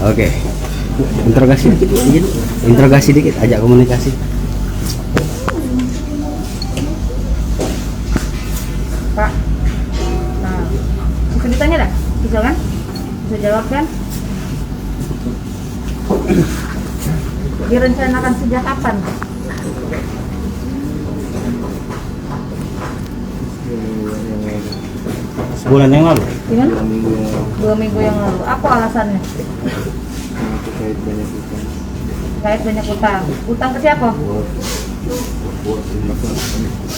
Oke. Interogasi dikit, ajak komunikasi. Pak, nah, bisa ditanya dah? Bisa kan? Bisa jawab kan? Direncanakan sejak kapan? Sebulan yang lalu. Gimana? 2 minggu yang lalu. Apa alasannya? Terkait banyak utang. Utang ke siapa?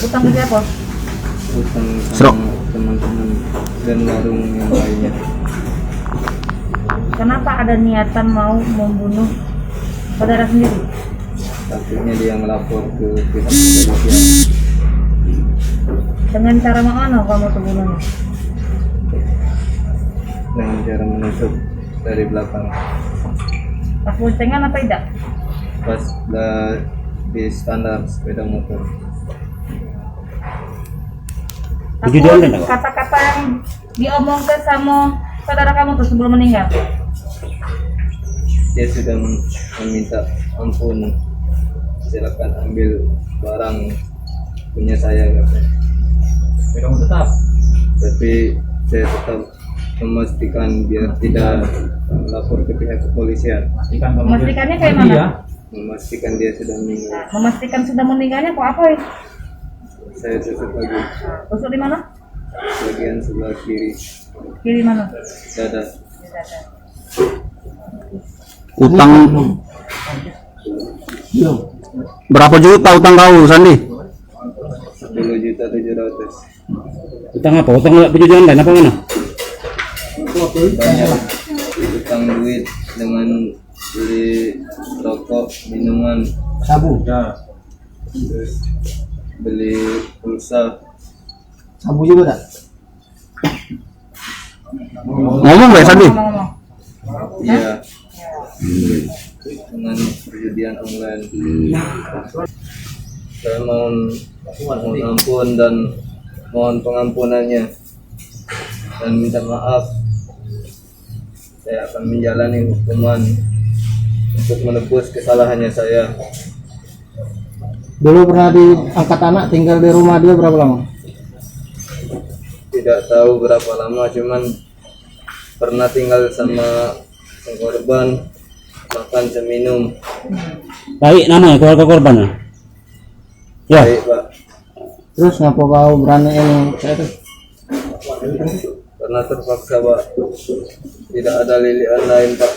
Utang ke siapa? Utang Serok. sama teman-teman dan warung yang lainnya. Kenapa ada niatan mau membunuh saudara sendiri? Takutnya dia melapor ke pihak kepolisian. Dengan cara mana kamu terbunuhnya? Dengan cara menusuk dari belakang. Pas boncengan apa tidak? Pas di standar sepeda motor. Kejadian kan? Kata-kata yang diomongkan sama saudara kamu tuh sebelum meninggal. Dia sudah meminta ampun, silakan ambil barang punya saya katanya. Tetap. Tapi saya tetap memastikan biar tidak melapor ke pihak kepolisian. Memastikannya kayak mana? Memastikan dia sudah meninggal. Memastikan sudah meninggalnya kok apa ya? Saya tusuk lagi Tusuk di mana? bagian sebelah kiri Kiri mana? dada. Di dada. Utang berapa juta utang kau, Sandi? 10.700.000. Utang apa? Utang penjujuran lain apa mana? Utang duit dengan beli rokok, minuman, Sabu. terus beli pulsa. Sabu juga dah. Ngomong nggak, Sandi? Ngomong-ngomong. Iya, dengan perjudian online. Saya mohon ampun dan mohon pengampunannya dan minta maaf. Saya akan menjalani hukuman untuk menebus kesalahannya saya. Dulu pernah diangkat anak tinggal di rumah dia berapa lama? Tidak tahu berapa lama, cuman pernah tinggal sama sang korban, makan seminum. Baik namanya keluarga korban. Ya. Baik, Pak. Terus ngapa kau beraniin saya tuh? Karena terpaksa, Pak. Tidak ada lilian lain, Pak.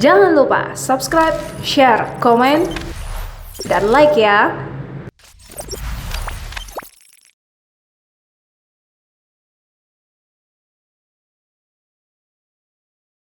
Jangan lupa subscribe, share, komen, dan like ya.